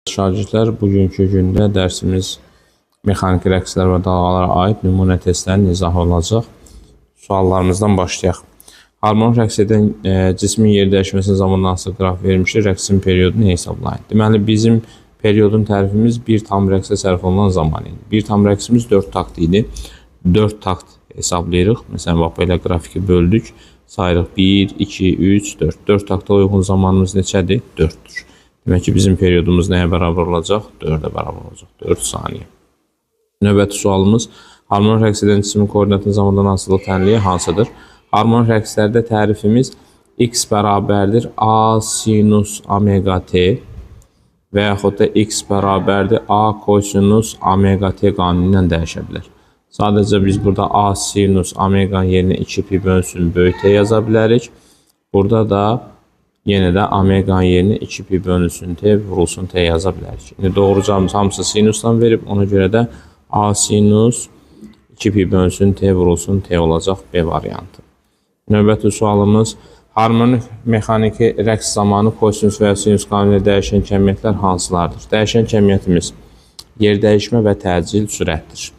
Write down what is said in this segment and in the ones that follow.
Şagirdlər, bugünkü gündə dərsimiz mexaniki rəqslər və dalğalara aid nümunə testlərin izahı olacaq. Suallarımızdan başlayaq. Harmonik rəqs edən cismin yer dəyişməsinin zamanla hansı qraf vermişdir, rəqsin periodunu hesablayın. Deməli, bizim periodun tərifimiz bir tam rəqsə sərf olunan zaman idi. Bir tam rəqsimiz 4 takt idi. 4 takt hesablayırıq. Məsələn, bax belə qrafiki böldük. Sayırıq 1, 2, 3, 4. 4 takta uyğun zamanımız neçədir? 4-dür. Demək ki, bizim periodumuz nəyə bərabər olacaq? 4-ə bərabər olacaq. 4 saniyə. Növbəti sualımız, harmonik rəqs edən cismin koordinatının zamandan asılı tənliyi hansıdır? Harmonik rəqslərdə tərifimiz x bərabərdir a sinus omega t və yaxud da x bərabərdir a kosinus omega t qanunu ilə dəyişə bilər. Sadəcə biz burada a sinus omega yerinə 2 pi bölünsün böyük t yaza bilərik. Burada da yenə də omega yerinə 2 pi bölünsün t vurulsun t yaza bilərik. İndi doğru cavabımız hamısı sinusdan verib, ona görə də a sinus 2 pi bölünsün t vurulsun t olacaq B variantı. Növbəti sualımız, harmonik mexaniki rəqs zamanı kosinus və ya sinus qanunu ilə dəyişən kəmiyyətlər hansılardır? Dəyişən kəmiyyətimiz yer dəyişmə və təcil sürətdir.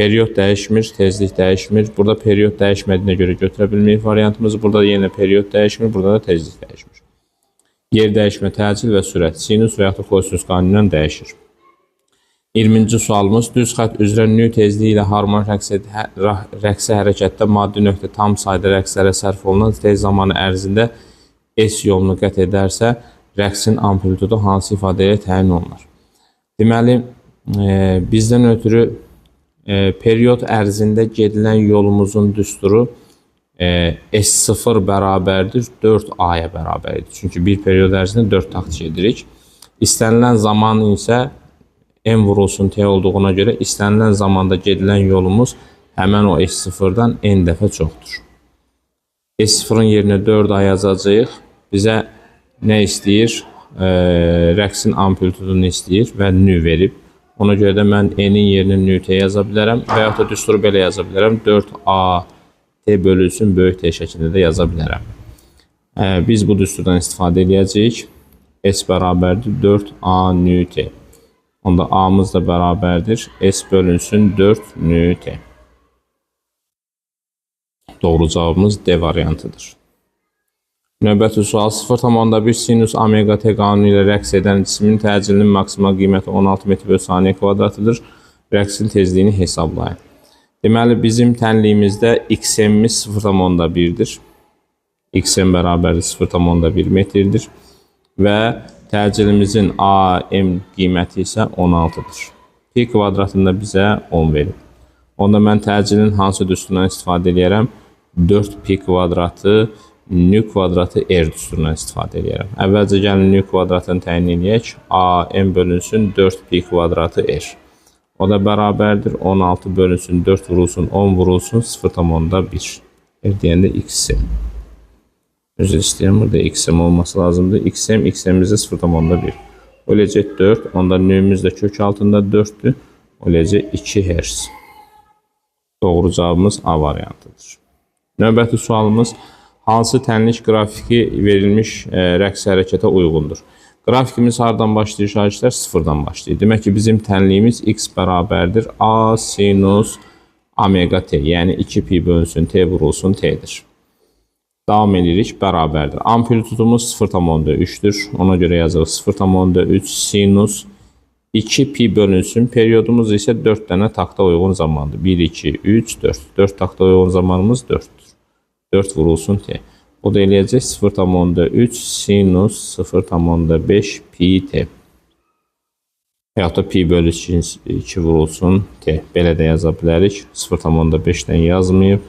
Period dəyişmir, tezlik dəyişmir. Burada period dəyişmədiyinə görə götürə bilməyik variantımız. Burada yenə period dəyişmir, burada da tezlik dəyişmir. Yer dəyişmə, təcil və sürət sinus və yaxud da kosinus qanunu ilə dəyişir. 20-ci sualımız, düz xətt üzrə nü tezliyi ilə harmonik rəqsə hərəkətdə maddi nöqtə tam sayda rəqslərə sərf olunan tez zamanı ərzində S yolunu qət edərsə, rəqsin amplitudu hansı ifadəyə təyin olunur? Deməli, bizdən ötürü period ərzində gedilən yolumuzun düsturu S0 bərabərdir 4A-ya bərabərdir. Çünki bir period ərzində 4 takt gedirik. İstənilən zaman isə M vurulsun T olduğuna görə istənilən zamanda gedilən yolumuz həmən o S0-dan N dəfə çoxdur. S0-ın yerinə 4A yazacağıq. Bizə nə istəyir? Rəqsin amplitudunu istəyir və nü verib. Ona görə də mən N-in yerinə nü T yaza bilərəm və yaxud da düsturu belə yaza bilərəm. 4A T bölünsün böyük T şəklində də yaza bilərəm. Biz bu düsturdan istifadə edəcəyik. S bərabərdir 4A nü T. Onda A'mız da bərabərdir. S bölünsün 4 nü T. Doğru cavabımız D variantıdır. Növbəti sual 0,1 sinus omega t qanunu ilə rəqs edən cismin təcilinin maksimal qiyməti 16 metr/saniyə kvadratıdır. Rəqsin tezliyini hesablayın. Deməli, bizim tənliyimizdə xm'imiz 0,1-dir. Xm bərabərdir 0,1 metrdir. Və təcilimizin AM qiyməti isə 16-dır. Pi kvadratında bizə 10 verib. Onda mən təcilin hansı düsturundan istifadə edərəm? 4 pi kvadratı nü kvadratı R düsturundan istifadə edərəm. Əvvəlcə gəlin nü kvadratını təyin edək. AM bölünsün 4 pi kvadratı R. O da bərabərdir 16 bölünsün 4 vurulsun 10 vurulsun 0,1. R deyəndə xm. Üzr istəyirəm, burada xm olması lazımdır. Xm'imizdə 0,1. O eləcək 4, onda nüyümüz də kök altında 4'dür. O eləcək 2 Hz. Doğru cavabımız A variantıdır. Növbəti sualımız, hansı tənlik qrafiki verilmiş rəqs hərəkətə uyğundur? Qrafikimiz hardan başlayır şagirdlər? 0-dan başlayır. Demək ki, bizim tənliyimiz x bərabərdir a sinus omega t, yəni 2 pi bölünsün t vurulsun t'dir. Davam edirik, bərabərdir. Amplitudumuz 0,3'dür. Ona görə yazırıq 0,3 sinus 2 pi bölünsün. Periodumuz isə 4 dənə takta uyğun zamandır. 1, 2, 3, 4. 4 takta uyğun zamanımız 4'dür. 4 vurulsun t. O da eləyəcək 0,3 sinus 0,5 pi t. Və yaxud da pi bölü 2 vurulsun t. Belə də yaza bilərik. 0,5'dən yazmayıb.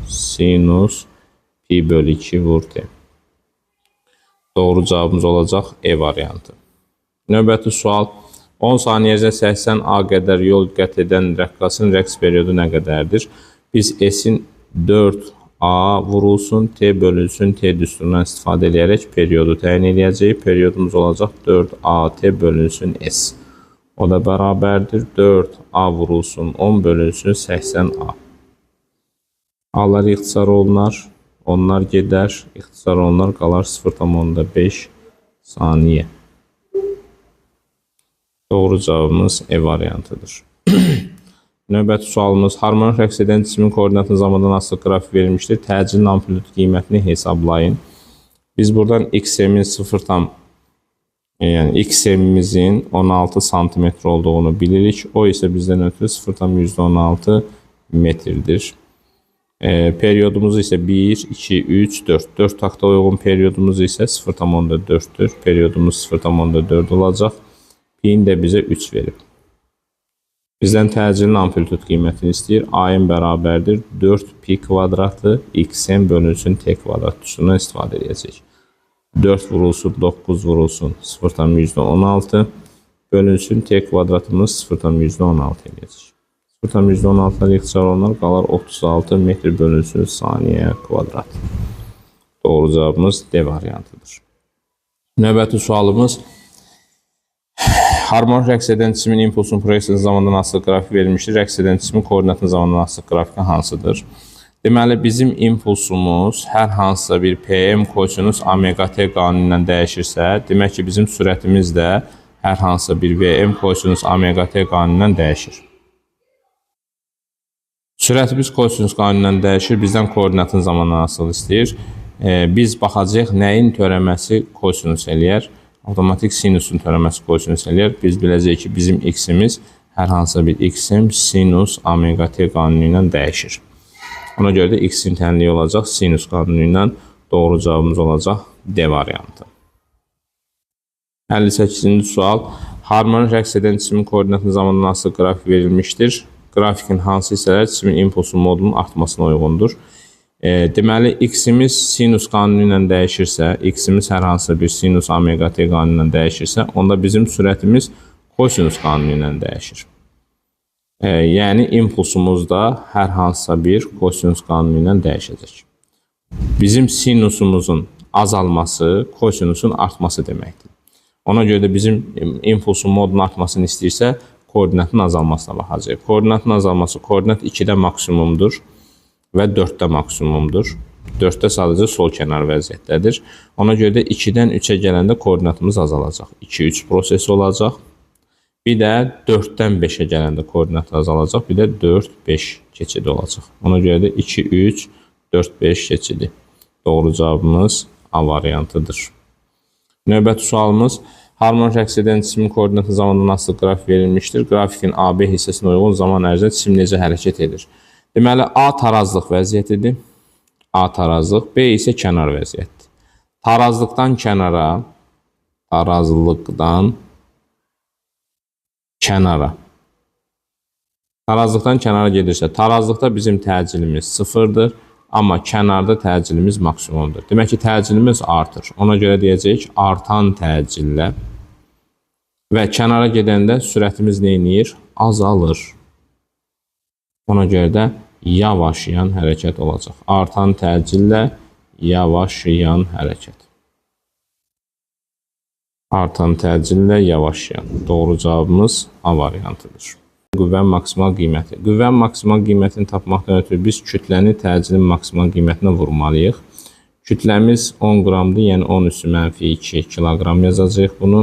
Sinus pi bölü 2 vur t. Doğru cavabımız olacaq E variantı. Növbəti sual. 10 saniyədə 80 A qədər yol qət edən rəqqasın rəqs periyodu nə qədərdir? Biz S-in 4A vurulsun T bölünsün T düsturundan istifadə edərək periyodu təyin edəcəyik. Periyodumuz olacaq 4A T bölünsün S. O da bərabərdir 4A vurulsun 10 bölünsün 80A. A'lar ixtisar olunar. Onlar gedər, ixtisar onlar qalar 0,5 saniyə. Doğru cavabımız E variantıdır. Növbəti sualımız harmonik rəqs edən cismin koordinatı zamandan asılı qrafik verilmişdir. Təcilin amplitude qiymətini hesablayın. Biz buradan xm'in 0 tam yani xm'imizin 16 santimetre olduğunu bilirik. O ise bizden ötürü 0,16 metrdir. Periyodumuz ise 1, 2, 3, 4. 4 takta uygun periyodumuz ise 0,4'tür. Periyodumuz 0,4 olacaq. Pi'nin de bize 3 verib. Bizden təcilin amplitude qiymətini istəyir. A'ın bərabərdir 4 pi kvadratı xm bölünsün t kvadrat üsulundan istifadə edəcək. 4 vurulsun 9 vurulsun 0,16 bölünsün t kvadratımız 0,16 edəcək. 0,16'dan ixtisar olunur qalar 36 metr bölünsün saniyə kvadrat. Doğru cavabımız D variantıdır. Növbəti sualımız harmonik rəqs edən cismin impulsun proyeksiyası zamandan asılı qrafik verilmişdir. Rəqs edən cismin koordinatı zamandan asılı qrafiki hansıdır? Deməli, bizim impulsumuz hər hansısa bir PM kosinus omega t qanunu ilə dəyişirsə, demək ki, bizim sürətimiz də hər hansısa bir VM kosinus omega t qanunu ilə dəyişir. Sürətimiz kosinus qanunu ilə dəyişir, bizdən koordinatın zamandan asılı istəyir. Biz baxacağıq, nəyin törəməsi kosinus eləyər? Avtomatik sinusun törəməsi kosinus eləyər. Biz biləcəyik ki, bizim x'imiz hər hansısa bir x'im sinus omega t qanunu ilə dəyişir. Ona görə də x'in tənliyi olacaq sinus qanunu ilə. Doğru cavabımız olacaq D variantı. 58-ci sual. Harmonik rəqs edən cismin koordinatı zamandan asılı qrafik verilmişdir. Grafikin hansı hissələr cismin impulsun modunun artmasına uyğundur? Deməli, x'imiz sinus qanunu ilə dəyişirsə, x'imiz hər hansısa bir sinus omega t qanunu ilə dəyişirsə, onda bizim sürətimiz kosinus qanunu ilə dəyişir. Yəni, impulsumuz da hər hansısa bir kosinus qanunu ilə dəyişəcək. Bizim sinusumuzun azalması kosinusun artması deməkdir. Ona görə də bizim impulsun modunun artmasını istəyirsə, koordinatın azalmasına baxacaq. Koordinatın azalması koordinat 2-də maksimumdur və 4-də maksimumdur. 4-də sadəcə sol kənar vəziyyətdədir. Ona görə də 2-dən 3-ə gələndə koordinatımız azalacaq. 2-3 prosesi olacaq. Bir də 4-dən 5-ə gələndə koordinat azalacaq. Bir də 4-5 keçidi olacaq. Ona görə də 2-3, 4-5 keçidi. Doğru cavabımız A variantıdır. Növbəti sualımız harmonik rəqs edən cismin koordinatı zamandan asılı qrafik verilmişdir. Grafikin AB hissəsinə uyğun zaman ərzində cisim necə hərəkət edir? Deməli, A tarazlıq vəziyyətidir. A tarazlıq, B isə kənar vəziyyətdir. Tarazlıqdan kənara, tarazlıqdan kənara gedirsə, tarazlıqda bizim təcilimiz 0-dır, amma kənarda təcilimiz maksimumdur. Demək ki, təcilimiz artır. Ona görə deyəcəyik, artan təcillə və kənara gedəndə sürətimiz neyiniyir? Azalır. Ona görə də yavaşlayan hərəkət olacaq. Artan təcillə yavaşlayan hərəkət. Artan təcillə yavaşlayan. Doğru cavabımız A variantıdır. Qüvvənin maksimal qiyməti. Qüvvənin maksimal qiymətini tapmaqdan ötürü biz kütləni təcilin maksimal qiymətinə vurmalıyıq. Kütləmiz 10 qramdır, yəni 10 üstü mənfi 2 kiloqram yazacağıq bunu.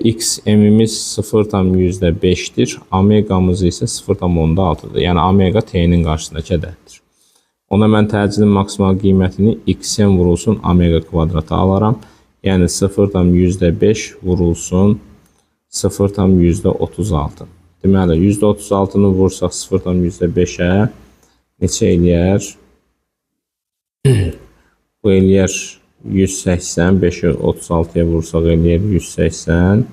Xmimiz 0,5'dir. Omegamız isə 0,6'dır. Yəni omega t'nin qarşısındakı ədəddir. Ona mən təcilin maksimal qiymətini xm vurulsun omega kvadrata alaram. Yəni 0,5 vurulsun 0,36. Deməli, %36'nı vursaq 0,5'ə neçə eləyər? Bu eləyər 180, 5'i 36'ya vursaq eləyər 180.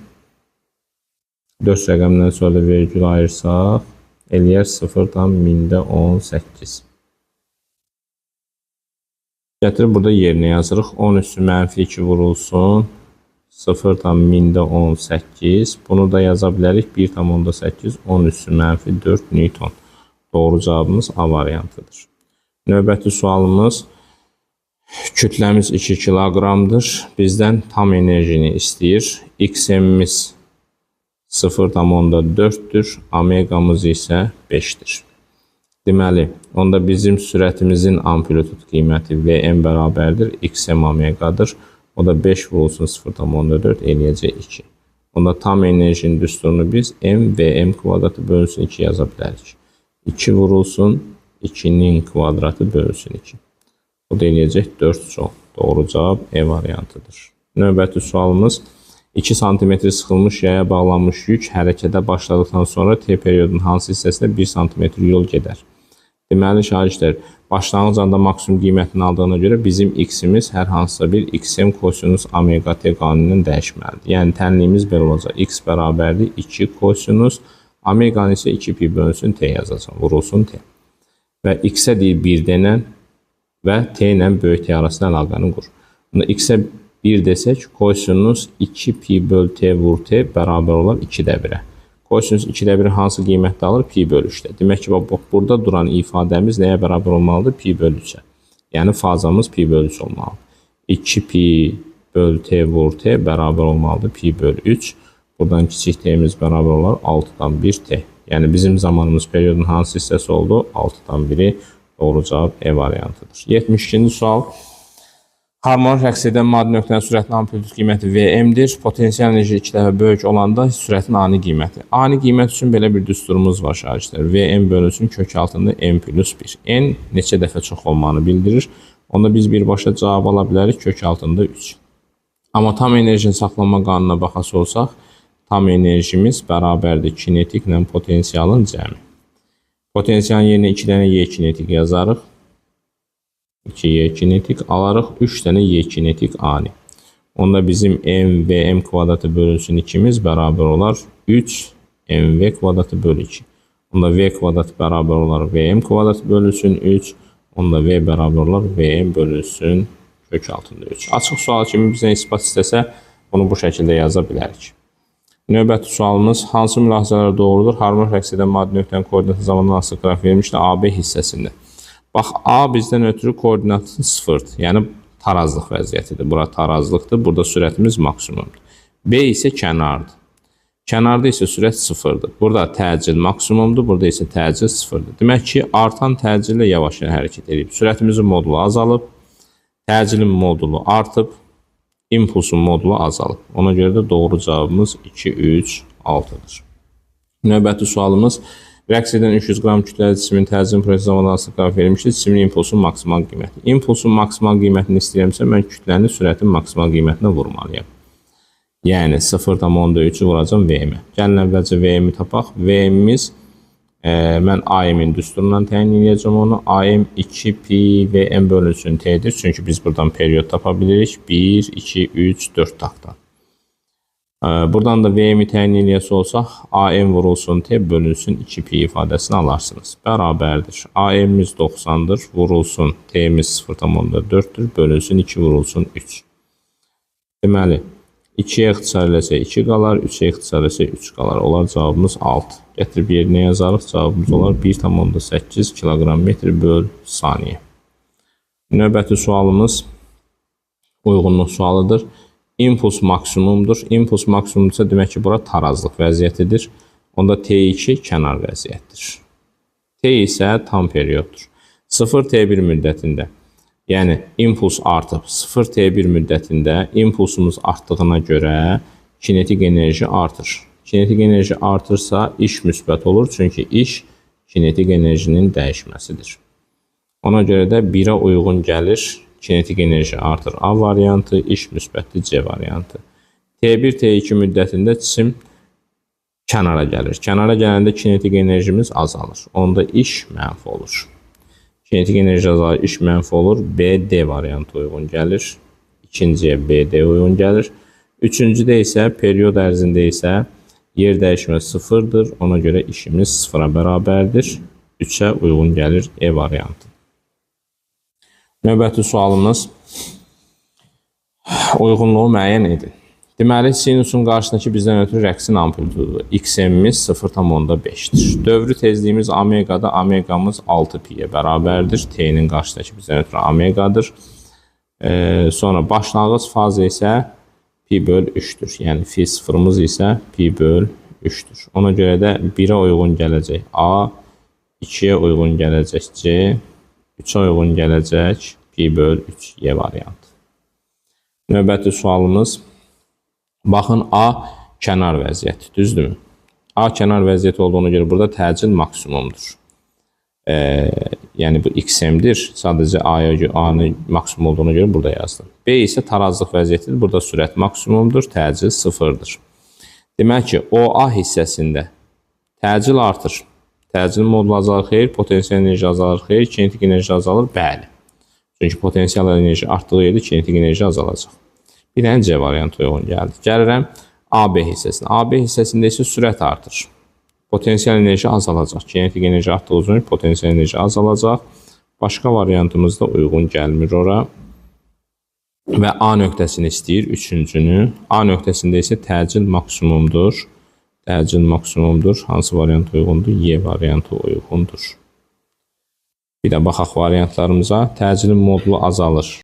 4 rəqəmdən sonra vergül ayırsaq eləyər 0,18. Gətirib burada yerinə yazırıq. 10 üstü mənfi 2 vurulsun 0,18. Bunu da yaza bilərik. 1,8 10 üstü mənfi 4 Newton. Doğru cavabımız A variantıdır. Növbəti sualımız kütləmiz 2 kiloqramdır. Bizdən tam enerjini istəyir. Xmimiz 0,4'dür. Omegamız isə 5'dir. Deməli, onda bizim sürətimizin amplitude qiyməti Vm bərabərdir. Xm omegadır. O da 5 vurulsun 0,4 eləyəcək 2. Onda tam enerjinin düsturunu biz m kvadratı bölünsün 2 yaza bilərik. 2 vurulsun 2'nin kvadratı bölünsün 2. Bu da eləyəcək 4 sol. Doğru cavab E variantıdır. Növbəti sualımız 2 cm sıxılmış yaya bağlanmış yük hərəkətə başladıktan sonra T periyodunun hansı hissəsində 1 cm yol gedər? Deməli, şagirdlər, başlanğıc anda maksimum qiymətini aldığına görə bizim x-imiz hər hansısa bir xm kosinus omega t qanunundən dəyişməlidir. Yəni, tənliyimiz belə olacaq. X bərabərdir 2 kosinus, omeganı isə 2 pi bölünsün t yazacaq, vurulsun t. Və x-ə deyir 1 dənə və t ilə böyük t arasında əlaqəni qur. Bunda x-ə 1 desək, kosinus 2 pi böl t vur t bərabər olar 2də 1-ə. Kosinus 2də 1 hansı qiymətdə alır? Pi böl 3-də. Demək ki, burada duran ifadəmiz nəyə bərabər olmalıdır? Pi böl 3-ə. Yəni, fazamız pi böl 3 olmalıdır. 2 pi böl t vur t bərabər olmalıdır pi böl 3. Buradan kiçik t'miz bərabər olar 6'dan 1 t. Yəni, bizim zamanımız periyodun hansı hissəsi oldu? 6'dan 1'i doğru cavab E variantıdır. 72-ci sual. Harmonik rəqs edən maddi nöqtənin sürətinin amplitude qiyməti Vm-dir. Potensial enerji 2 dəfə böyük olanda sürətin ani qiyməti. Ani qiymət üçün belə bir düsturumuz var şagirdlər. Vm bölünsün kök altında n plus 1. N neçə dəfə çox olmanı bildirir. Onda biz birbaşa cavab ala bilərik kök altında 3. Amma tam enerjinin saxlanma qanununa baxası olsaq, tam enerjimiz bərabərdir kinetik ilə potensialın cəmi. Potensialın yerinə 2 dənə y kinetik yazarıq. 2y kinetik alarıq, 3 dənə y kinetik ani. Onda bizim mvm kvadratı bölünsün 2'miz bərabər olar 3 mv kvadratı bölü 2. Onda v kvadratı bərabər olar vm kvadratı bölünsün 3. Onda v bərabər olar vm bölünsün kök altında 3. Açıq sual kimi bizə ispat istəsə, bunu bu şəkildə yaza bilərik. Növbəti sualımız hansı mülahizələr doğrudur? Harmonik rəqs edən maddi nöqtənin koordinatı zamanla asılı qraf verilmişdir AB hissəsində. Bax, A bizdən ötürü koordinatı 0'dır. Yəni, tarazlıq vəziyyətidir. Bura tarazlıqdır. Burada sürətimiz maksimumdur. B isə kənardır. Kənarda isə sürət 0'dır. Burada təcil maksimumdur. Burada isə təcil 0'dır. Demək ki, artan təcillə yavaş hərəkət edib. Sürətimizin modulu azalıb. Təcilin modulu artıb. İmpulsun modulu azalıb. Ona görə də doğru cavabımız 2, 3, 6'dır. Növbəti sualımız rəqs edən 300 qram kütləli cismin təcil prosesi zamanında asılı qraf verilmişdir. Cismin impulsun maksimal qiyməti. İmpulsun maksimal qiymətini istəyirəmsə, mən kütlənin sürətin maksimal qiymətinə vurmalıyam. Yəni 0,3'ü vuracam Vm-ə. Gəlin əvvəlcə Vm-i tapaq. Vm-imiz mən AM-in düsturundan təyin edəcəm onu. AM 2 pi Vm bölünsün T'dir. Çünki biz buradan periyod tapa bilirik. 1, 2, 3, 4 taxtdan. Buradan da Vm-i təyin edəcək olsaq, AM vurulsun T bölünsün 2 pi ifadəsini alarsınız. Bərabərdir. AM-imiz 90'dır. Vurulsun T'miz 0,4'dür. Bölünsün 2 vurulsun 3. Deməli, 2'yə ixtisar eləsək 2 qalar, 3'ə ixtisar eləsək 3 qalar. Olar cavabımız 6. Gətirib yerinə yazarıq. Cavabımız olar 1,8 kilogram metr böl saniyə. Növbəti sualımız uyğunluq sualıdır. İmpuls maksimumdur. İmpuls maksimumdursa demək ki, bura tarazlıq vəziyyətidir. Onda T2 kənar vəziyyətdir. T isə tam periyoddur. 0T1 müddətində, yəni impuls artıb 0T1 müddətində impulsumuz artdığına görə kinetik enerji artır. Kinetik enerji artırsa iş müsbət olur, çünki iş kinetik enerjinin dəyişməsidir. Ona görə də 1'ə uyğun gəlir. Kinetik enerji artır A variantı, iş müsbətdir C variantı. T1, T2 müddətində cisim kənara gəlir. Kənara gələndə kinetik enerjimiz azalır. Onda iş mənfi olur. Kinetik enerji azalır, iş mənfi olur. B, D variantı uyğun gəlir. İkinciyə B, D uyğun gəlir. Üçüncüdə isə periyod ərzində isə yer dəyişmə 0'dır. Ona görə işimiz 0'a bərabərdir. 3'ə uyğun gəlir E variantı. Növbəti sualımız uyğunluğu müəyyən edin. Deməli, sinusun qarşısındakı bizdən ötürü rəqsin amplitudu xm'imiz 0,5'dir. Dövrü tezliyimiz omegada, omegamız 6 pi'yə bərabərdir. T'nin qarşısındakı bizdən ötürü omegadır. Sonra başlanğıc fazı isə pi böl 3'dür. Yəni fi sıfırımız isə pi böl 3'dür. Ona görə də 1'ə uyğun gələcək A, 2'yə uyğun gələcək C, 3'ə uyğun gələcək pi böl 3 Y variantı. Növbəti sualımız. Baxın, A kənar vəziyyəti, düzdürmü? A kənar vəziyyəti olduğuna görə burada təcil maksimumdur. Yəni bu XM-dir. Sadəcə A-nın maksimum olduğuna görə burada yazdım. B isə tarazlıq vəziyyətidir. Burada sürət maksimumdur, təcil sıfırdır. Demək ki, OA hissəsində təcil artır. Təcil modulu azalır, xeyr. Potensial enerji azalır, xeyr. Kinetik enerji azalır, bəli. Çünki potensial enerji artdığı yerdə kinetik enerji azalacaq. Bir dənə C variantı uyğun gəldi. Gəlirəm AB hissəsinə. AB hissəsində isə sürət artır. Potensial enerji azalacaq. Kinetik enerji artdığı üçün potensial enerji azalacaq. Başqa variantımız da uyğun gəlmir ora. Və A nöqtəsini istəyir, üçüncünü. A nöqtəsində isə təcil maksimumdur. Təcil maksimumdur. Hansı variant uyğundur? Y variantı uyğundur. Bir də baxaq variantlarımıza. Təcilin modulu azalır.